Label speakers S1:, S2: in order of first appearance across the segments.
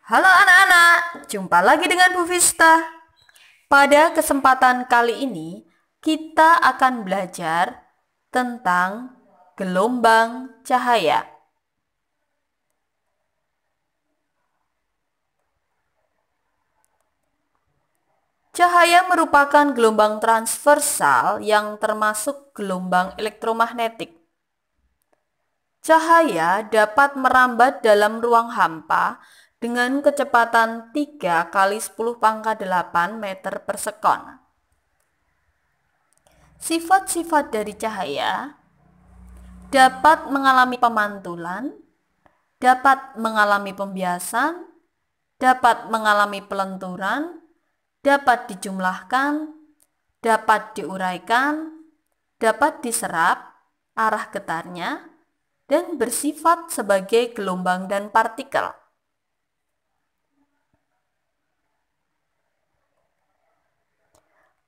S1: Halo anak-anak, jumpa lagi dengan Bu Vista. Pada kesempatan kali ini, kita akan belajar tentang gelombang cahaya. Cahaya merupakan gelombang transversal yang termasuk gelombang elektromagnetik. Cahaya dapat merambat dalam ruang hampa dengan kecepatan 3 kali 10 pangkat 8 meter per sekon. Sifat-sifat dari cahaya dapat mengalami pemantulan, dapat mengalami pembiasan, dapat mengalami pelenturan, dapat dijumlahkan, dapat diuraikan, dapat diserap arah getarnya, dan bersifat sebagai gelombang dan partikel.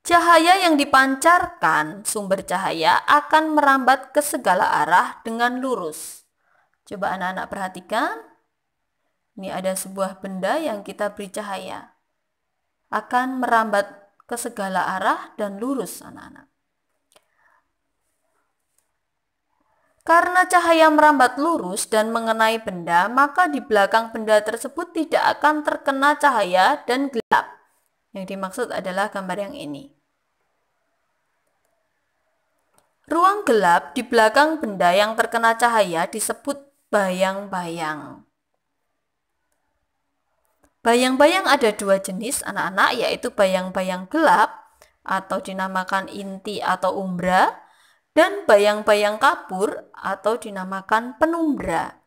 S1: Cahaya yang dipancarkan sumber cahaya akan merambat ke segala arah dengan lurus. Coba anak-anak perhatikan. Ini ada sebuah benda yang kita beri cahaya. Akan merambat ke segala arah dan lurus, anak-anak. Karena cahaya merambat lurus dan mengenai benda, maka di belakang benda tersebut tidak akan terkena cahaya dan gelap. Yang dimaksud adalah gambar yang ini. Ruang gelap di belakang benda yang terkena cahaya disebut bayang-bayang. Bayang-bayang ada dua jenis, anak-anak, yaitu bayang-bayang gelap atau dinamakan inti atau umbra, dan bayang-bayang kabur atau dinamakan penumbra.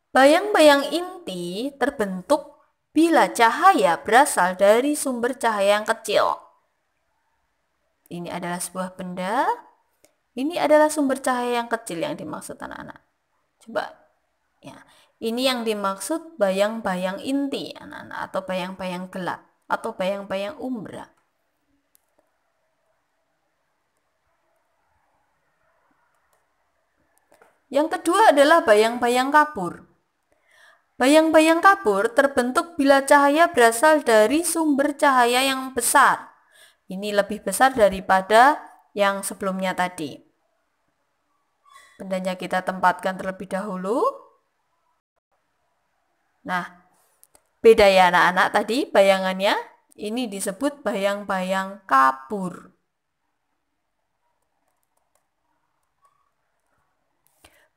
S1: Bayang-bayang inti terbentuk bila cahaya berasal dari sumber cahaya yang kecil. Ini adalah sebuah benda, ini adalah sumber cahaya yang kecil yang dimaksud anak-anak. Coba, ya, ini yang dimaksud bayang-bayang inti, anak-anak, atau bayang-bayang gelap, atau bayang-bayang umbra. Yang kedua adalah bayang-bayang kabur. Bayang-bayang kabur terbentuk bila cahaya berasal dari sumber cahaya yang besar. Ini lebih besar daripada yang sebelumnya tadi. Bendanya kita tempatkan terlebih dahulu. Nah, beda ya anak-anak tadi bayangannya. Ini disebut bayang-bayang kabur.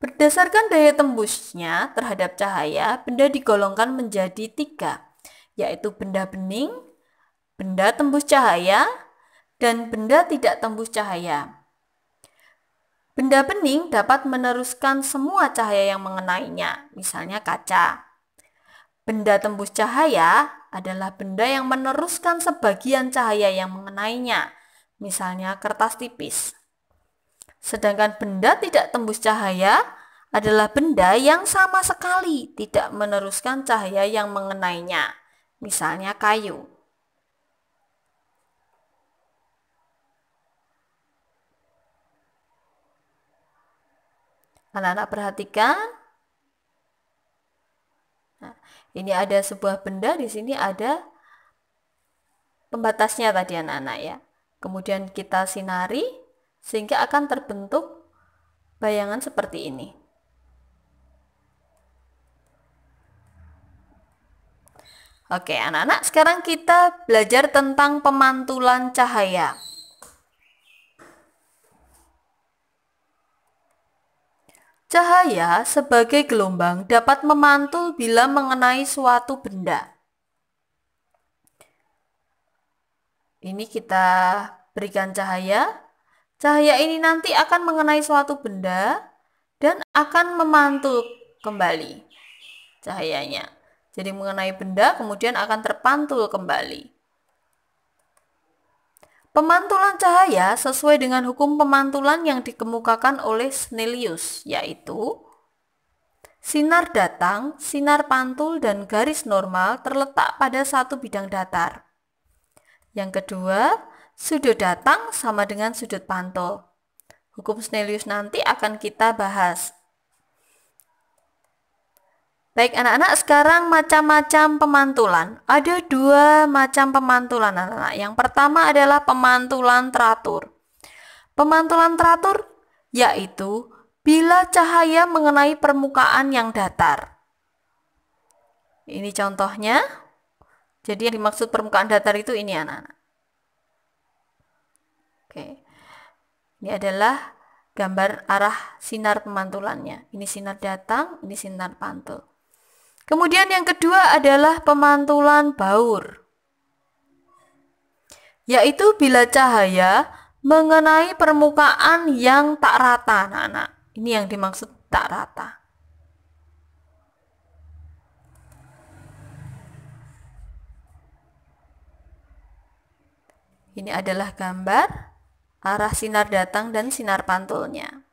S1: Berdasarkan daya tembusnya terhadap cahaya, benda digolongkan menjadi 3, yaitu benda bening, benda tembus cahaya, dan benda tidak tembus cahaya. Benda bening dapat meneruskan semua cahaya yang mengenainya, misalnya kaca. Benda tembus cahaya adalah benda yang meneruskan sebagian cahaya yang mengenainya, misalnya kertas tipis. Sedangkan benda tidak tembus cahaya adalah benda yang sama sekali tidak meneruskan cahaya yang mengenainya, misalnya kayu. Anak-anak perhatikan. Nah, ini ada sebuah benda, di sini ada pembatasnya tadi anak-anak ya. Kemudian kita sinari sehingga akan terbentuk bayangan seperti ini. Oke, anak-anak, sekarang kita belajar tentang pemantulan cahaya. Cahaya sebagai gelombang dapat memantul bila mengenai suatu benda. Ini kita berikan cahaya. Cahaya ini nanti akan mengenai suatu benda dan akan memantul kembali cahayanya. Jadi mengenai benda kemudian akan terpantul kembali. Pemantulan cahaya sesuai dengan hukum pemantulan yang dikemukakan oleh Snellius, yaitu sinar datang, sinar pantul, dan garis normal terletak pada satu bidang datar. Yang kedua, sudut datang sama dengan sudut pantul. Hukum Snellius nanti akan kita bahas. Baik anak-anak, sekarang macam-macam pemantulan. Ada dua macam pemantulan anak-anak. Yang pertama adalah pemantulan teratur. Pemantulan teratur yaitu bila cahaya mengenai permukaan yang datar. Ini contohnya. Jadi yang dimaksud permukaan datar itu ini anak-anak. Oke. Ini adalah gambar arah sinar pemantulannya. Ini sinar datang, ini sinar pantul. Kemudian yang kedua adalah pemantulan baur, yaitu bila cahaya mengenai permukaan yang tak rata, anak-anak. Ini yang dimaksud tak rata. Ini adalah gambar arah sinar datang dan sinar pantulnya.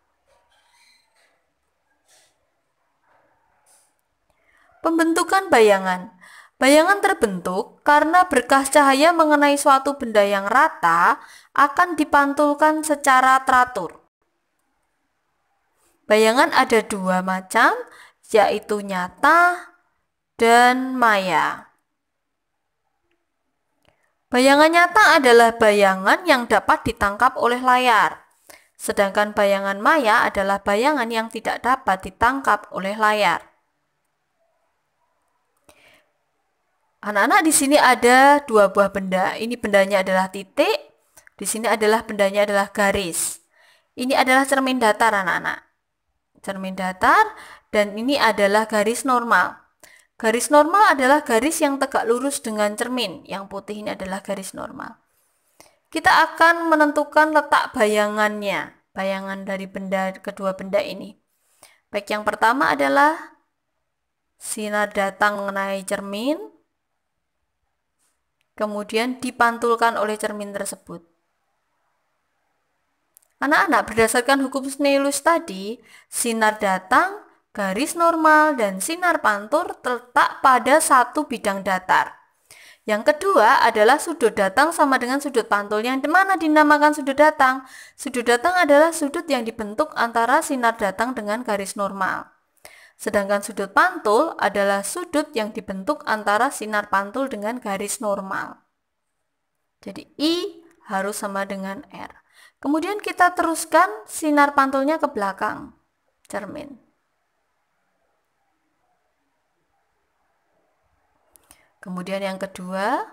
S1: Pembentukan bayangan. Bayangan terbentuk karena berkas cahaya mengenai suatu benda yang rata akan dipantulkan secara teratur. Bayangan ada dua macam, yaitu nyata dan maya. Bayangan nyata adalah bayangan yang dapat ditangkap oleh layar, sedangkan bayangan maya adalah bayangan yang tidak dapat ditangkap oleh layar. Anak-anak, di sini ada dua buah benda. Ini bendanya adalah titik, di sini adalah bendanya adalah garis. Ini adalah cermin datar anak-anak. Cermin datar, dan ini adalah garis normal. Garis normal adalah garis yang tegak lurus dengan cermin. Yang putih ini adalah garis normal. Kita akan menentukan letak bayangannya, bayangan dari kedua benda ini. Baik, yang pertama adalah sinar datang mengenai cermin, kemudian dipantulkan oleh cermin tersebut. Anak-anak, berdasarkan hukum Snellius tadi, sinar datang, garis normal, dan sinar pantul terletak pada satu bidang datar. Yang kedua adalah sudut datang sama dengan sudut pantul. Yang mana dinamakan sudut datang? Sudut datang adalah sudut yang dibentuk antara sinar datang dengan garis normal. Sedangkan sudut pantul adalah sudut yang dibentuk antara sinar pantul dengan garis normal. Jadi I harus sama dengan R. Kemudian kita teruskan sinar pantulnya ke belakang cermin. Kemudian yang kedua,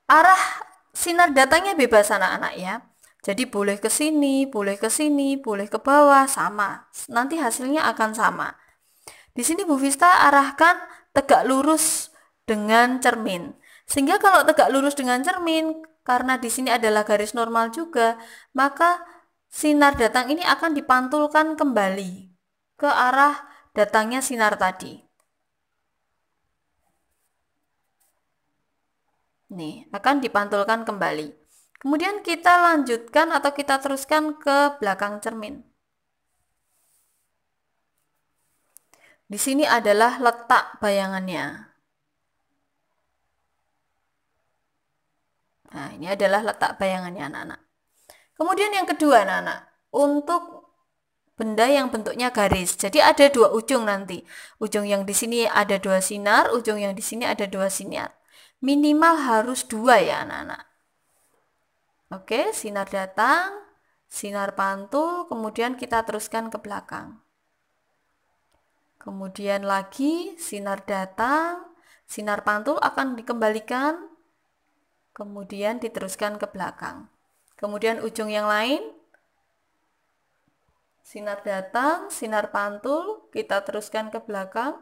S1: arah sinar datangnya bebas anak-anak ya. Jadi boleh ke sini, boleh ke sini, boleh ke bawah, sama. Nanti hasilnya akan sama. Di sini Bu Vista arahkan tegak lurus dengan cermin. Sehingga kalau tegak lurus dengan cermin, karena di sini adalah garis normal juga, maka sinar datang ini akan dipantulkan kembali ke arah datangnya sinar tadi. Nih, akan dipantulkan kembali. Kemudian kita lanjutkan atau kita teruskan ke belakang cermin. Di sini adalah letak bayangannya. Nah, ini adalah letak bayangannya anak-anak. Kemudian yang kedua anak-anak, untuk benda yang bentuknya garis. Jadi ada dua ujung nanti. Ujung yang di sini ada dua sinar, ujung yang di sini ada dua sinar. Minimal harus dua ya anak-anak. Oke, sinar datang, sinar pantul, kemudian kita teruskan ke belakang. Kemudian lagi sinar datang, sinar pantul akan dikembalikan, kemudian diteruskan ke belakang. Kemudian ujung yang lain, sinar datang, sinar pantul, kita teruskan ke belakang.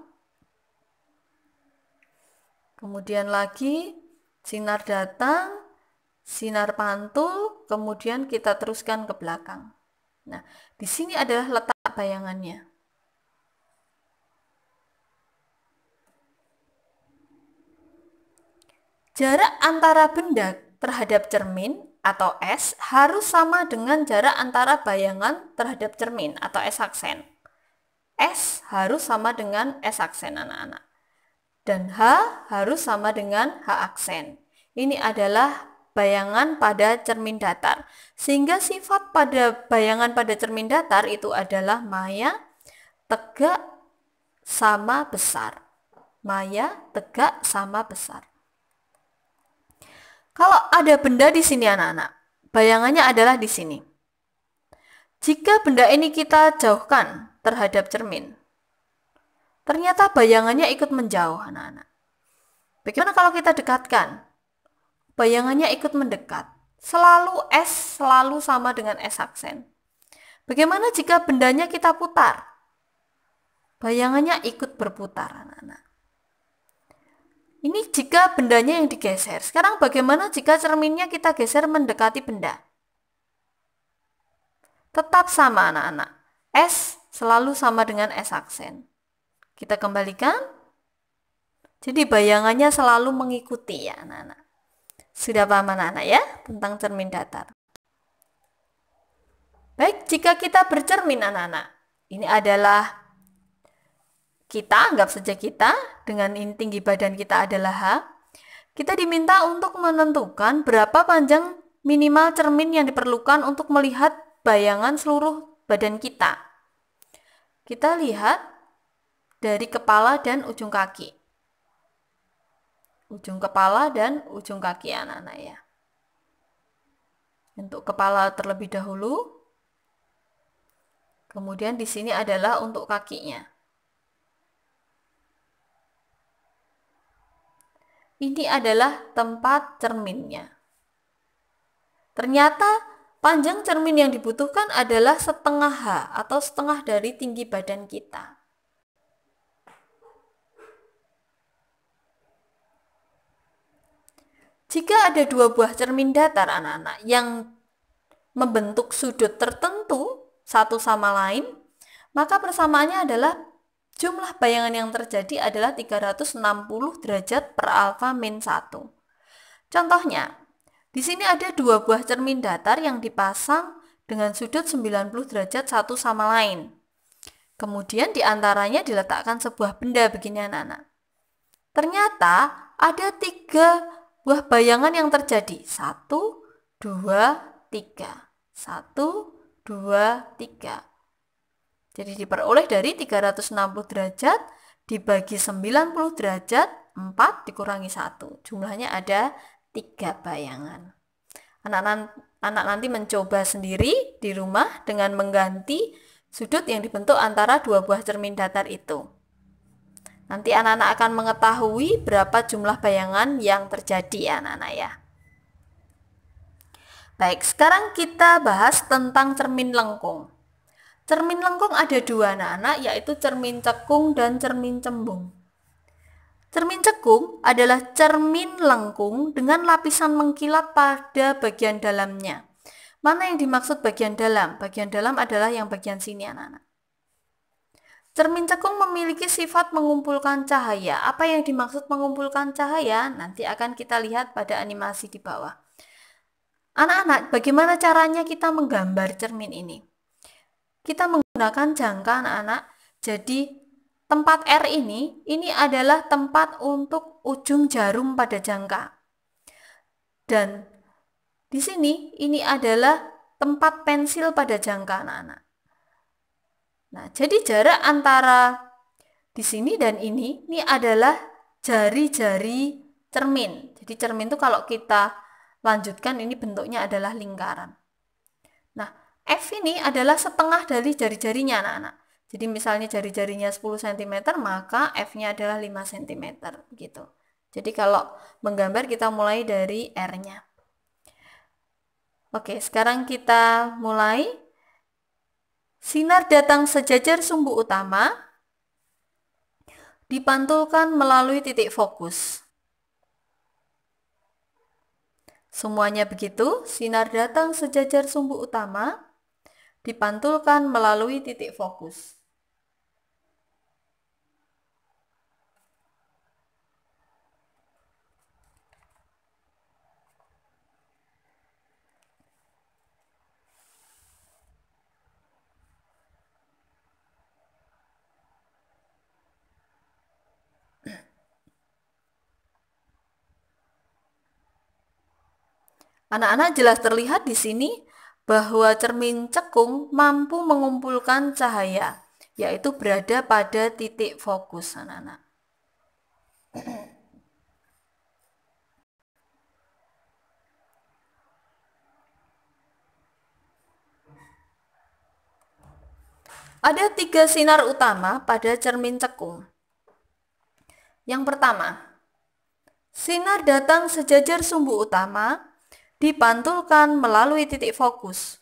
S1: Kemudian lagi sinar datang, sinar pantul, kemudian kita teruskan ke belakang. Nah, di sini adalah letak bayangannya. Jarak antara benda terhadap cermin atau S harus sama dengan jarak antara bayangan terhadap cermin atau S aksen. S harus sama dengan S aksen anak-anak. Dan H harus sama dengan H aksen. Ini adalah bayangan pada cermin datar. Sehingga sifat pada bayangan pada cermin datar itu adalah maya, tegak, sama besar. Maya, tegak, sama besar. Kalau ada benda di sini anak-anak, bayangannya adalah di sini. Jika benda ini kita jauhkan terhadap cermin, ternyata bayangannya ikut menjauh anak-anak. Bagaimana kalau kita dekatkan? Bayangannya ikut mendekat. Selalu S selalu sama dengan S aksen. Bagaimana jika bendanya kita putar? Bayangannya ikut berputar anak-anak. Ini jika bendanya yang digeser. Sekarang bagaimana jika cerminnya kita geser mendekati benda? Tetap sama anak-anak. S selalu sama dengan S aksen. Kita kembalikan. Jadi bayangannya selalu mengikuti ya anak-anak. Sudah paham anak-anak ya tentang cermin datar? Baik, jika kita bercermin anak-anak, ini adalah kita, anggap saja kita, dengan tinggi badan kita adalah H. Kita diminta untuk menentukan berapa panjang minimal cermin yang diperlukan untuk melihat bayangan seluruh badan kita. Kita lihat dari kepala dan ujung kaki. Ujung kepala dan ujung kaki anak-anak ya. Untuk kepala terlebih dahulu. Kemudian di sini adalah untuk kakinya. Ini adalah tempat cerminnya. Ternyata panjang cermin yang dibutuhkan adalah setengah H atau setengah dari tinggi badan kita. Jika ada dua buah cermin datar anak-anak yang membentuk sudut tertentu satu sama lain, maka persamaannya adalah jumlah bayangan yang terjadi adalah 360 derajat per alfa min 1. Contohnya, di sini ada dua buah cermin datar yang dipasang dengan sudut 90 derajat satu sama lain. Kemudian di antaranya diletakkan sebuah benda begini anak-anak. Ternyata ada 3 buah bayangan yang terjadi. 1, 2, 3. 1, 2, 3. Jadi diperoleh dari 360 derajat dibagi 90 derajat 4 dikurangi 1. Jumlahnya ada 3 bayangan. Anak nanti mencoba sendiri di rumah dengan mengganti sudut yang dibentuk antara dua buah cermin datar itu. Nanti anak-anak akan mengetahui berapa jumlah bayangan yang terjadi anak-anak ya. Baik, sekarang kita bahas tentang cermin lengkung. Cermin lengkung ada dua anak-anak, yaitu cermin cekung dan cermin cembung. Cermin cekung adalah cermin lengkung dengan lapisan mengkilat pada bagian dalamnya. Mana yang dimaksud bagian dalam? Bagian dalam adalah yang bagian sini anak-anak. Cermin cekung memiliki sifat mengumpulkan cahaya. Apa yang dimaksud mengumpulkan cahaya? Nanti akan kita lihat pada animasi di bawah. Anak-anak, bagaimana caranya kita menggambar cermin ini? Kita menggunakan jangka anak-anak. Jadi tempat R ini adalah tempat untuk ujung jarum pada jangka. Dan di sini ini adalah tempat pensil pada jangka anak-anak. Nah, jadi jarak antara di sini dan ini adalah jari-jari cermin. Jadi cermin itu kalau kita lanjutkan ini bentuknya adalah lingkaran. Nah, F ini adalah setengah dari jari-jarinya anak-anak. Jadi misalnya jari-jarinya 10 cm, maka F-nya adalah 5 cm gitu. Jadi kalau menggambar kita mulai dari R-nya. Oke, sekarang kita mulai. Sinar datang sejajar sumbu utama, dipantulkan melalui titik fokus. Semuanya begitu, sinar datang sejajar sumbu utama, dipantulkan melalui titik fokus. Anak-anak, jelas terlihat di sini bahwa cermin cekung mampu mengumpulkan cahaya, yaitu berada pada titik fokus, anak-anak. Ada 3 sinar utama pada cermin cekung. Yang pertama, sinar datang sejajar sumbu utama dipantulkan melalui titik fokus.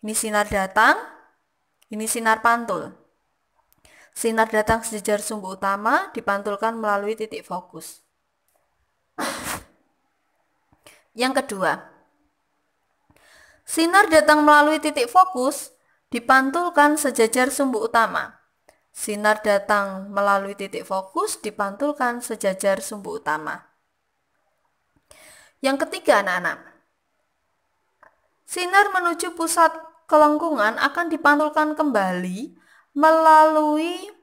S1: Ini sinar datang, ini sinar pantul. Sinar datang sejajar sumbu utama dipantulkan melalui titik fokus. Yang kedua, sinar datang melalui titik fokus dipantulkan sejajar sumbu utama. Sinar datang melalui titik fokus dipantulkan sejajar sumbu utama. Yang ketiga, anak-anak, sinar menuju pusat kelengkungan akan dipantulkan kembali melalui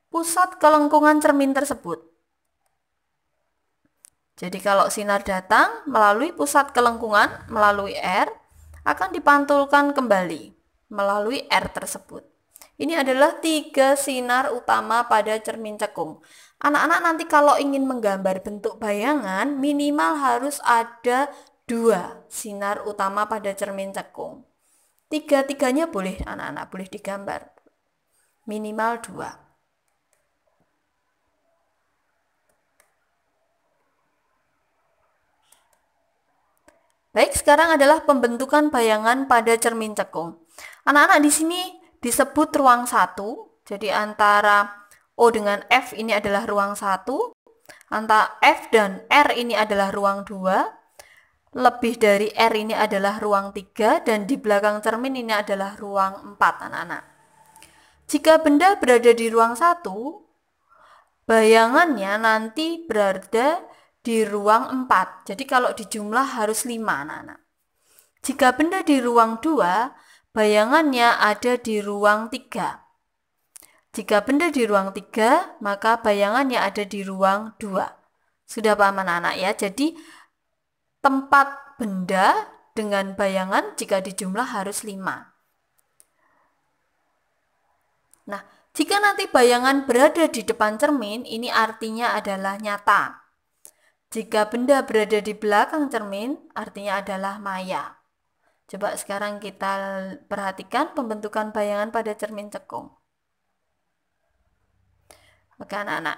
S1: pusat kelengkungan cermin tersebut. Jadi kalau sinar datang melalui pusat kelengkungan, melalui R, akan dipantulkan kembali melalui R tersebut. Ini adalah 3 sinar utama pada cermin cekung. Anak-anak nanti kalau ingin menggambar bentuk bayangan, minimal harus ada 2 sinar utama pada cermin cekung. 3-tiganya boleh anak-anak, boleh digambar. Minimal 2. Baik, sekarang adalah pembentukan bayangan pada cermin cekung. Anak-anak, di sini disebut ruang 1. Jadi antara O dengan F ini adalah ruang 1. Antara F dan R ini adalah ruang 2. Lebih dari R ini adalah ruang 3. Dan di belakang cermin ini adalah ruang 4, anak-anak. Jika benda berada di ruang 1, bayangannya nanti berada di ruang 4. Jadi kalau dijumlah harus 5, anak-anak. Jika benda di ruang 2, bayangannya ada di ruang 3. Jika benda di ruang 3, maka bayangannya ada di ruang 2. Sudah paham, anak-anak ya? Jadi tempat benda dengan bayangan jika dijumlah harus 5. Nah, jika nanti bayangan berada di depan cermin, ini artinya adalah nyata. Jika benda berada di belakang cermin, artinya adalah maya. Coba sekarang kita perhatikan pembentukan bayangan pada cermin cekung. Oke, anak-anak.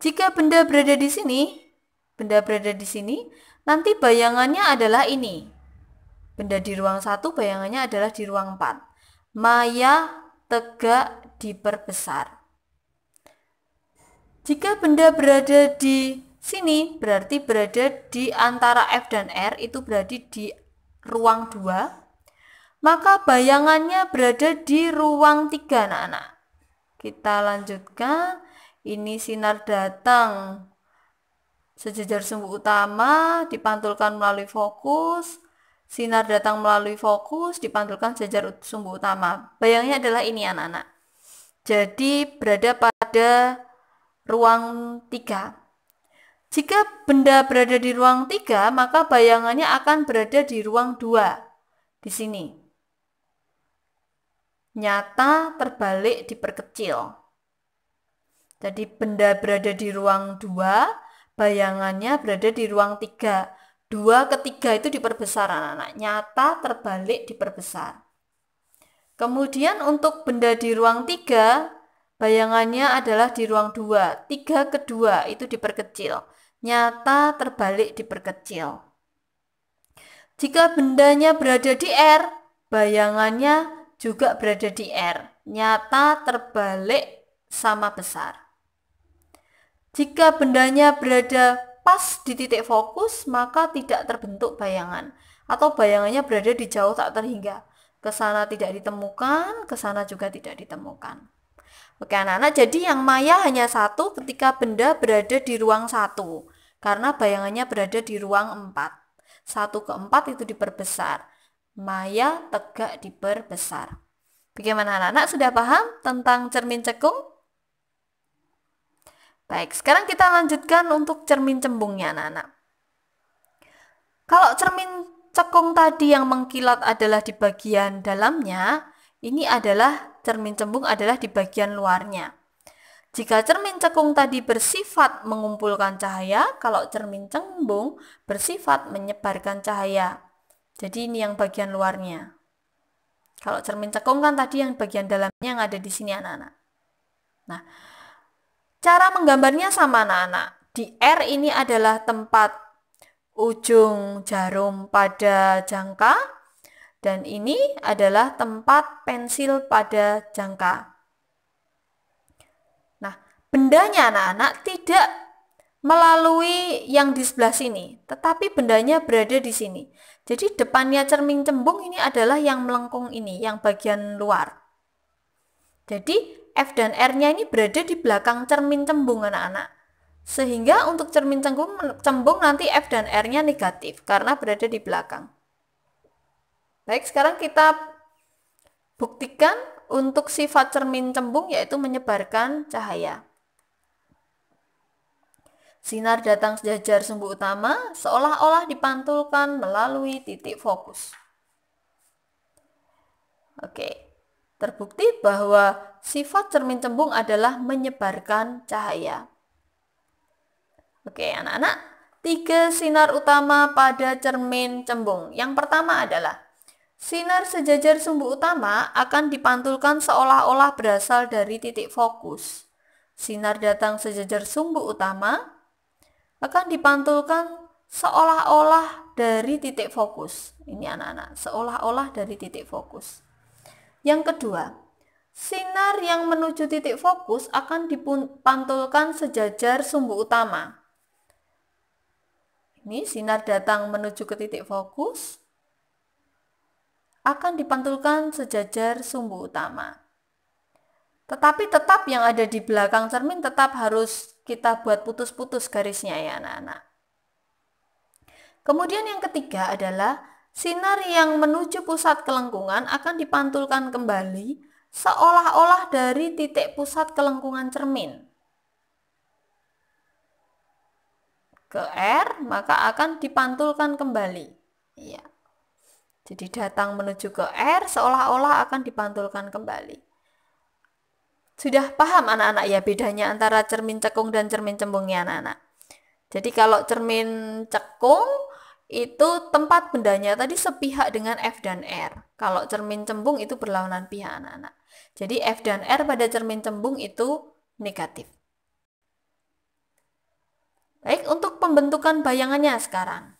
S1: Jika benda berada di sini, nanti bayangannya adalah ini. Benda di ruang 1, bayangannya adalah di ruang 4. Maya tegak diperbesar. Jika benda berada di sini, berarti berada di antara F dan R, itu berarti di ruang 2. Maka bayangannya berada di ruang 3, anak-anak. Kita lanjutkan. Ini sinar datang sejajar sumbu utama dipantulkan melalui fokus. Sinar datang melalui fokus dipantulkan sejajar sumbu utama. Bayangnya adalah ini, anak-anak. Jadi berada pada ruang 3. Jika benda berada di ruang 3, maka bayangannya akan berada di ruang 2. Di sini. Nyata terbalik diperkecil. Jadi benda berada di ruang 2, bayangannya berada di ruang 3. 2 ke 3 itu diperbesar, anak-anak. Nyata terbalik diperbesar. Kemudian untuk benda di ruang 3, bayangannya adalah di ruang 2. 3 ke 2 itu diperkecil. Nyata terbalik diperkecil. Jika bendanya berada di R, bayangannya juga berada di R. Nyata terbalik sama besar. Jika bendanya berada pas di titik fokus, maka tidak terbentuk bayangan. Atau bayangannya berada di jauh tak terhingga. Ke sana tidak ditemukan, ke sana juga tidak ditemukan. Oke, anak-anak, jadi yang maya hanya 1 ketika benda berada di ruang 1. Karena bayangannya berada di ruang 4. 1 ke 4 itu diperbesar. Maya tegak diperbesar. Bagaimana, anak-anak? Sudah paham tentang cermin cekung? Baik, sekarang kita lanjutkan untuk cermin cembungnya, anak-anak. Kalau cermin cekung tadi yang mengkilat adalah di bagian dalamnya, ini adalah cermin cembung adalah di bagian luarnya. Jika cermin cekung tadi bersifat mengumpulkan cahaya, kalau cermin cembung bersifat menyebarkan cahaya. Jadi ini yang bagian luarnya. Kalau cermin cekung kan tadi yang bagian dalamnya yang ada di sini anak-anak. Nah, cara menggambarnya sama anak-anak. Di R ini adalah tempat ujung jarum pada jangka, dan ini adalah tempat pensil pada jangka. Nah, bendanya anak-anak tidak melalui yang di sebelah sini, tetapi bendanya berada di sini. Jadi depannya cermin cembung ini adalah yang melengkung ini, yang bagian luar. Jadi F dan R-nya ini berada di belakang cermin cembung anak-anak. Sehingga untuk cermin cembung nanti F dan R-nya negatif karena berada di belakang. Baik, sekarang kita buktikan untuk sifat cermin cembung yaitu menyebarkan cahaya. Sinar datang sejajar sumbu utama seolah-olah dipantulkan melalui titik fokus. Oke, terbukti bahwa sifat cermin cembung adalah menyebarkan cahaya. Oke, anak-anak, 3 sinar utama pada cermin cembung. Yang pertama adalah sinar sejajar sumbu utama akan dipantulkan seolah-olah berasal dari titik fokus. Sinar datang sejajar sumbu utama akan dipantulkan seolah-olah dari titik fokus. Ini anak-anak, seolah-olah dari titik fokus. Yang kedua, sinar yang menuju titik fokus akan dipantulkan sejajar sumbu utama. Ini sinar datang menuju ke titik fokus akan dipantulkan sejajar sumbu utama. Tetapi tetap yang ada di belakang cermin tetap harus kita buat putus-putus garisnya ya anak-anak. Kemudian yang ketiga adalah sinar yang menuju pusat kelengkungan akan dipantulkan kembali seolah-olah dari titik pusat kelengkungan cermin ke R, maka akan dipantulkan kembali. Ya. Jadi datang menuju ke R seolah-olah akan dipantulkan kembali. Sudah paham anak-anak ya bedanya antara cermin cekung dan cermin cembung ya anak-anak. Jadi kalau cermin cekung itu tempat bendanya tadi sepihak dengan F dan R. Kalau cermin cembung itu berlawanan pihak anak-anak. Jadi F dan R pada cermin cembung itu negatif. Baik, untuk pembentukan bayangannya sekarang.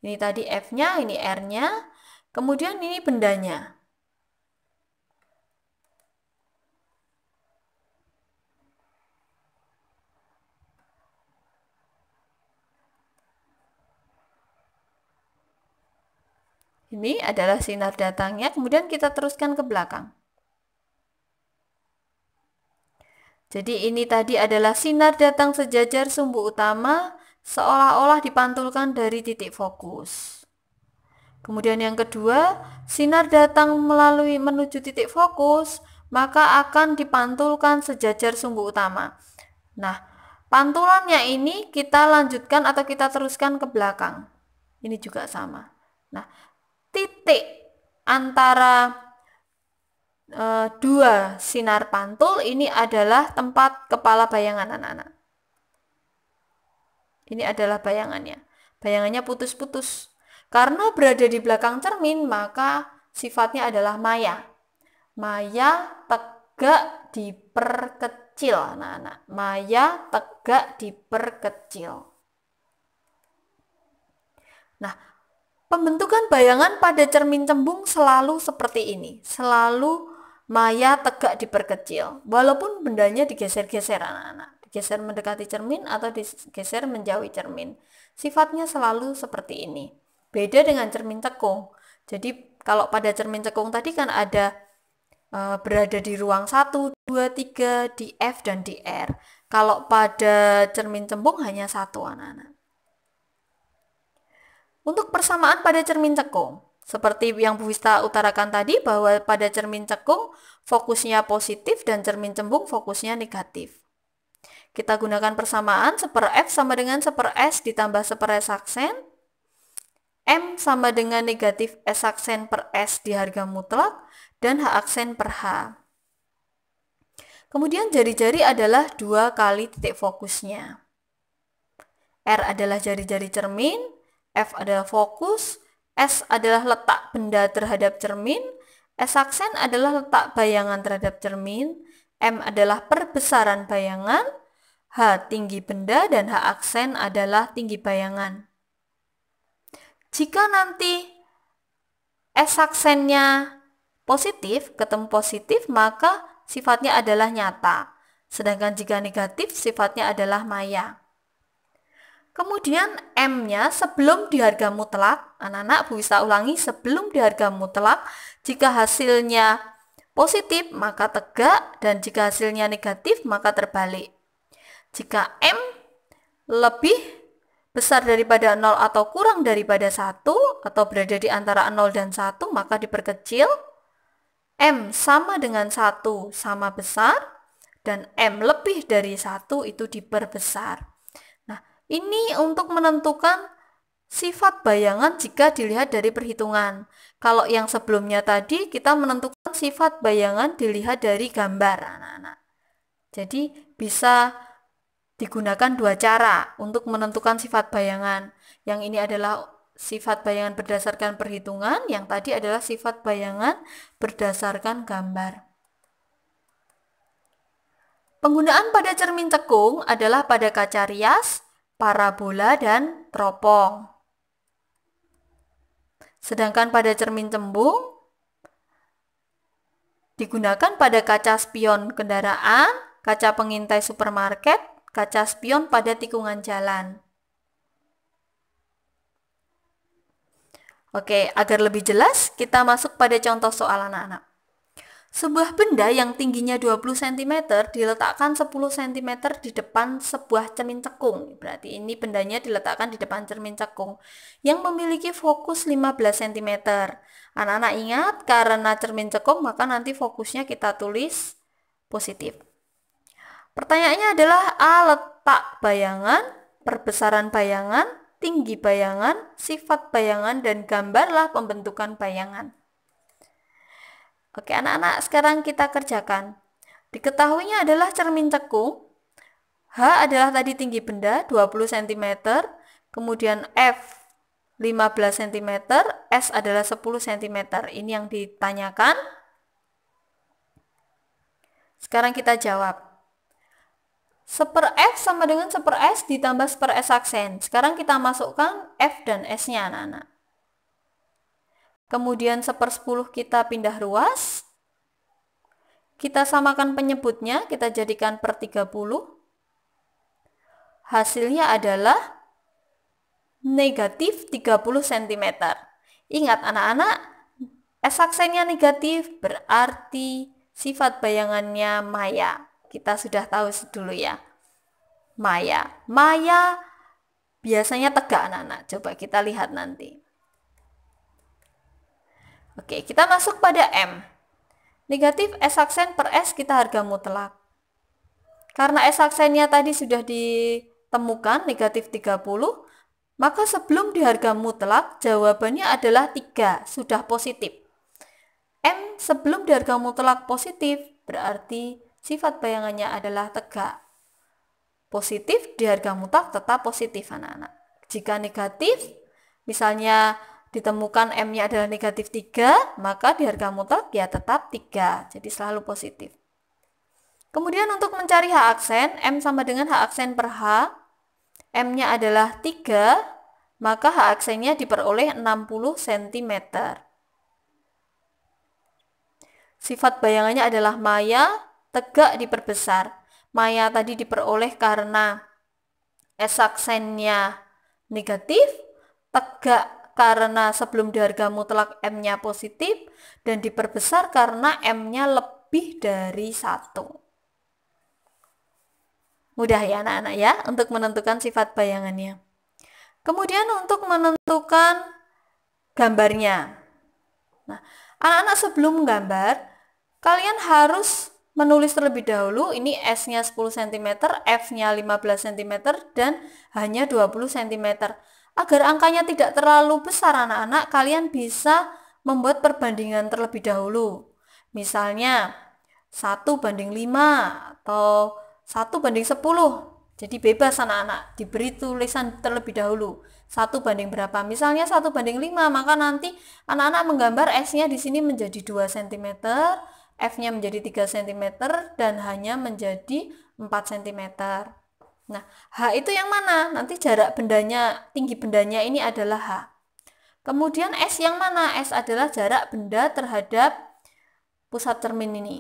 S1: Ini tadi F-nya, ini R-nya, kemudian ini bendanya. Ini adalah sinar datangnya, kemudian kita teruskan ke belakang. Jadi ini tadi adalah sinar datang sejajar sumbu utama, seolah-olah dipantulkan dari titik fokus. Kemudian yang kedua, sinar datang menuju titik fokus, maka akan dipantulkan sejajar sumbu utama. Nah, pantulannya ini kita lanjutkan atau kita teruskan ke belakang. Ini juga sama. Nah, titik antara dua sinar pantul ini adalah tempat kepala bayangan anak-anak. Ini adalah bayangannya. Bayangannya putus-putus. Karena berada di belakang cermin, maka sifatnya adalah maya. Maya tegak diperkecil, anak-anak. Maya tegak diperkecil. Nah, pembentukan bayangan pada cermin cembung selalu seperti ini. Selalu maya tegak diperkecil. Walaupun bendanya digeser-geser anak-anak. Digeser mendekati cermin atau digeser menjauhi cermin. Sifatnya selalu seperti ini. Beda dengan cermin cekung. Jadi kalau pada cermin cekung tadi kan ada berada di ruang 1, 2, 3, di F dan di R. Kalau pada cermin cembung hanya satu anak-anak. Untuk persamaan pada cermin cekung, seperti yang Bu Wista utarakan tadi bahwa pada cermin cekung fokusnya positif dan cermin cembung fokusnya negatif. Kita gunakan persamaan 1/F sama dengan 1/S ditambah 1/S aksen. M sama dengan negatif S aksen per S di harga mutlak dan H aksen per H. Kemudian jari-jari adalah 2 kali titik fokusnya. R adalah jari-jari cermin, F adalah fokus, S adalah letak benda terhadap cermin, S aksen adalah letak bayangan terhadap cermin, M adalah perbesaran bayangan, H tinggi benda, dan H aksen adalah tinggi bayangan. Jika nanti S aksennya positif, ketemu positif, maka sifatnya adalah nyata. Sedangkan jika negatif, sifatnya adalah maya. Kemudian M-nya sebelum di harga mutlak, anak-anak bisa ulangi, sebelum di harga mutlak, jika hasilnya positif maka tegak, dan jika hasilnya negatif maka terbalik. Jika M lebih besar daripada 0 atau kurang daripada 1 atau berada di antara 0 dan 1 maka diperkecil. M sama dengan 1 sama besar, dan M lebih dari 1 itu diperbesar. Nah, ini untuk menentukan sifat bayangan jika dilihat dari perhitungan. Kalau yang sebelumnya tadi kita menentukan sifat bayangan dilihat dari gambar, anak-anak. Jadi bisa digunakan 2 cara untuk menentukan sifat bayangan. Yang ini adalah sifat bayangan berdasarkan perhitungan, yang tadi adalah sifat bayangan berdasarkan gambar. Penggunaan pada cermin cekung adalah pada kaca rias, parabola, dan teropong. Sedangkan pada cermin cembung digunakan pada kaca spion kendaraan, kaca pengintai supermarket, kaca spion pada tikungan jalan. Oke, agar lebih jelas, kita masuk pada contoh soal anak-anak. Sebuah benda yang tingginya 20 cm diletakkan 10 cm di depan sebuah cermin cekung. Berarti ini bendanya diletakkan di depan cermin cekung yang memiliki fokus 15 cm. Anak-anak ingat, karena cermin cekung maka nanti fokusnya kita tulis positif. Pertanyaannya adalah A. Letak bayangan, perbesaran bayangan, tinggi bayangan, sifat bayangan, dan gambarlah pembentukan bayangan. Oke, anak-anak, sekarang kita kerjakan. Diketahuinya adalah cermin cekung. H adalah tadi tinggi benda 20 cm, kemudian F 15 cm, S adalah 10 cm. Ini yang ditanyakan. Sekarang kita jawab. Seper F sama dengan seper S ditambah seper S aksen. Sekarang kita masukkan F dan S-nya, anak-anak. Kemudian seper 10 kita pindah ruas. Kita samakan penyebutnya, kita jadikan per 30. Hasilnya adalah negatif 30 cm. Ingat anak-anak, S aksennya negatif berarti sifat bayangannya maya. Kita sudah tahu dulu ya. Maya. Maya biasanya tegak, anak-anak. Coba kita lihat nanti. Oke, kita masuk pada M. Negatif S aksen per S kita harga mutlak. Karena S aksennya tadi sudah ditemukan negatif 30, maka sebelum di harga mutlak jawabannya adalah 3, sudah positif. M sebelum di harga mutlak positif berarti sifat bayangannya adalah tegak. Positif di harga mutlak tetap positif, anak-anak. Jika negatif, misalnya ditemukan M-nya adalah negatif 3, maka di harga mutlak ya tetap 3. Jadi selalu positif. Kemudian untuk mencari H aksen, M sama dengan H aksen per H. M-nya adalah 3, maka H aksennya diperoleh 60 cm. Sifat bayangannya adalah maya, tegak diperbesar. Maya tadi diperoleh karena S aksennya negatif, tegak karena sebelum di harga mutlak M-nya positif, dan diperbesar karena M-nya lebih dari 1. Mudah ya anak-anak ya untuk menentukan sifat bayangannya. Kemudian untuk menentukan gambarnya. Nah, anak-anak sebelum menggambar, kalian harus menulis terlebih dahulu, ini S-nya 10 cm, F-nya 15 cm, dan H-nya 20 cm. Agar angkanya tidak terlalu besar anak-anak, kalian bisa membuat perbandingan terlebih dahulu. Misalnya 1:5 atau 1:10. Jadi bebas anak-anak, diberi tulisan terlebih dahulu. 1 banding berapa? Misalnya 1:5, maka nanti anak-anak menggambar S-nya di sini menjadi 2 cm, F-nya menjadi 3 cm, dan H-nya menjadi 4 cm. Nah, H itu yang mana? Nanti jarak bendanya, tinggi bendanya ini adalah H. Kemudian S yang mana? S adalah jarak benda terhadap pusat cermin ini.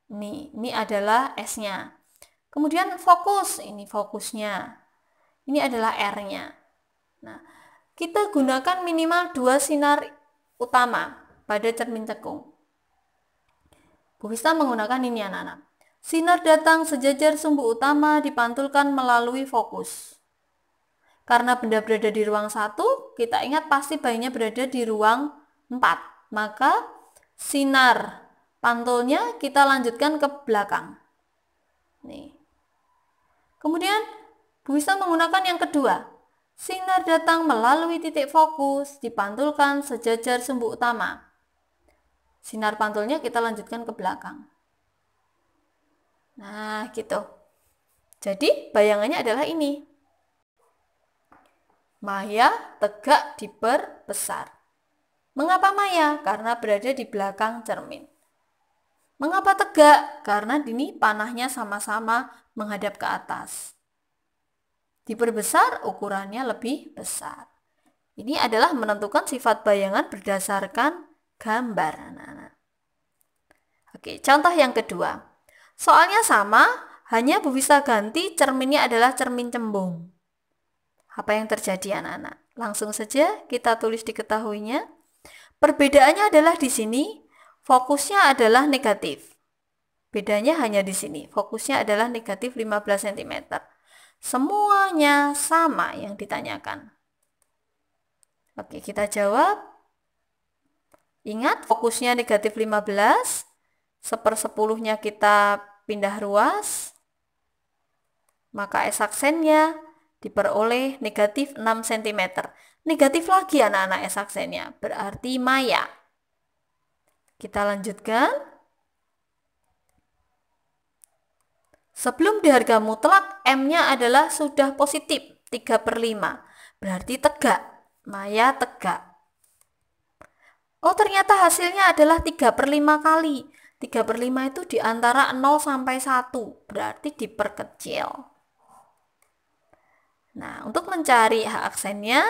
S1: Ini adalah S-nya. Kemudian fokus, ini fokusnya. Ini adalah R-nya. Nah, kita gunakan minimal 2 sinar utama pada cermin cekung. Bu Vista menggunakan ini anak-anak. Sinar datang sejajar sumbu utama dipantulkan melalui fokus. Karena benda berada di ruang 1, kita ingat pasti bayinya berada di ruang 4. Maka sinar pantulnya kita lanjutkan ke belakang. Nih. Kemudian Bu Vista menggunakan yang kedua. Sinar datang melalui titik fokus dipantulkan sejajar sumbu utama. Sinar pantulnya kita lanjutkan ke belakang. Nah, gitu. Jadi, bayangannya adalah ini. Maya tegak diperbesar. Mengapa Maya? Karena berada di belakang cermin. Mengapa tegak? Karena ini panahnya sama-sama menghadap ke atas. Diperbesar, ukurannya lebih besar. Ini adalah menentukan sifat bayangan berdasarkan gambar, anak-anak. Oke, contoh yang kedua. Soalnya sama, hanya Bu Vista ganti cerminnya adalah cermin cembung. Apa yang terjadi anak-anak? Langsung saja kita tulis diketahuinya. Perbedaannya adalah di sini, fokusnya adalah negatif. Bedanya hanya di sini, fokusnya adalah negatif 15 cm. Semuanya sama yang ditanyakan. Oke, kita jawab. Ingat, fokusnya negatif 15. 1/10-nya kita pindah ruas, maka S aksennya diperoleh negatif 6 cm. Negatif lagi anak-anak S aksennya, berarti Maya. Kita lanjutkan. Sebelum di harga mutlak, M-nya adalah sudah positif, 3/5. Berarti tegak, Maya tegak. Oh, ternyata hasilnya adalah 3/5 kali. 3/5 itu di antara 0 sampai 1, berarti diperkecil. Nah, untuk mencari H aksennya,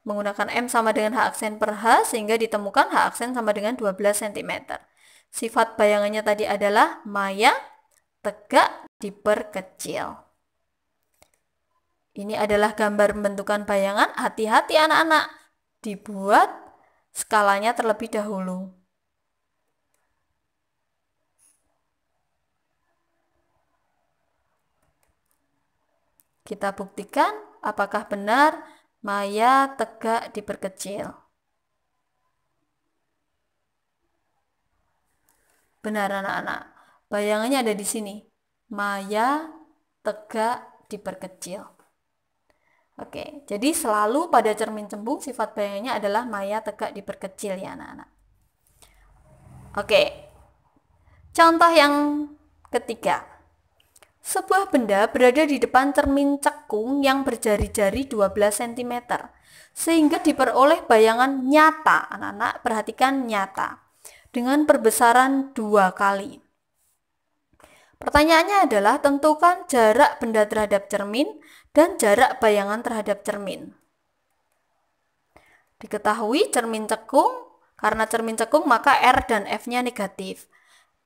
S1: menggunakan M sama dengan H aksen per H, sehingga ditemukan H aksen sama dengan 12 cm. Sifat bayangannya tadi adalah Maya tegak diperkecil. Ini adalah gambar pembentukan bayangan. Hati-hati anak-anak, dibuat skalanya terlebih dahulu. Kita buktikan apakah benar Maya tegak diperkecil. Benar anak-anak, bayangannya ada di sini. Maya tegak diperkecil. Oke, jadi selalu pada cermin cembung sifat bayangannya adalah Maya tegak diperkecil ya anak-anak. Oke, contoh yang ketiga. Sebuah benda berada di depan cermin cekung yang berjari-jari 12 cm, sehingga diperoleh bayangan nyata. Anak-anak perhatikan nyata, dengan perbesaran 2 kali. Pertanyaannya adalah tentukan jarak benda terhadap cermin dan jarak bayangan terhadap cermin. Diketahui cermin cekung, karena cermin cekung maka R dan F-nya negatif.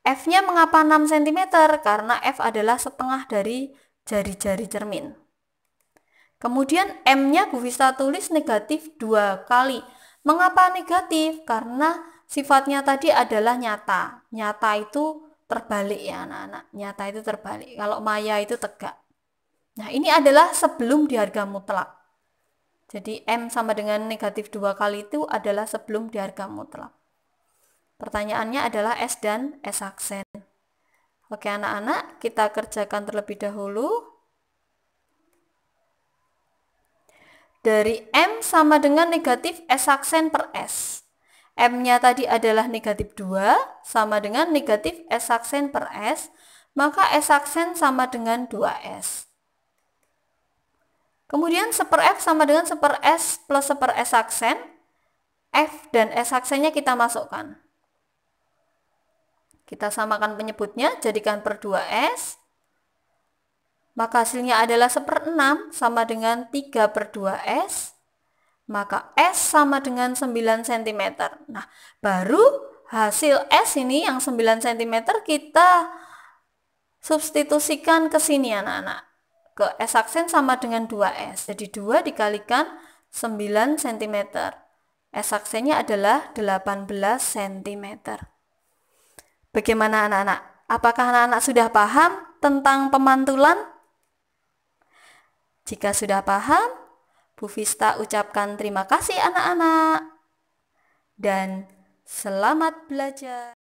S1: F-nya mengapa 6 cm? Karena F adalah setengah dari jari-jari cermin. Kemudian M-nya Bu Vista tulis negatif 2 kali. Mengapa negatif? Karena sifatnya tadi adalah nyata. Nyata itu terbalik ya anak-anak. Nyata itu terbalik. Kalau Maya itu tegak. Nah, ini adalah sebelum di harga mutlak. Jadi M sama dengan negatif 2 kali itu adalah sebelum di harga mutlak. Pertanyaannya adalah S dan S aksen. Oke anak-anak, kita kerjakan terlebih dahulu. dari M sama dengan negatif S aksen per S. M-nya tadi adalah negatif 2 sama dengan negatif S aksen per S, maka S aksen sama dengan 2S. Kemudian 1/F sama dengan 1/S plus 1/S aksen. F dan S aksennya kita masukkan. Kita samakan penyebutnya, jadikan per 2S. Maka hasilnya adalah 1/6 sama dengan 3/2S. Maka S sama dengan 9 cm. Nah, baru hasil S ini yang 9 cm kita substitusikan ke sini anak-anak. Ke S aksen sama dengan 2S. Jadi 2 dikalikan 9 cm. S aksennya adalah 18 cm. Bagaimana anak-anak? Apakah anak-anak sudah paham tentang pemantulan? Jika sudah paham, Bu Vista ucapkan terima kasih anak-anak. Dan selamat belajar.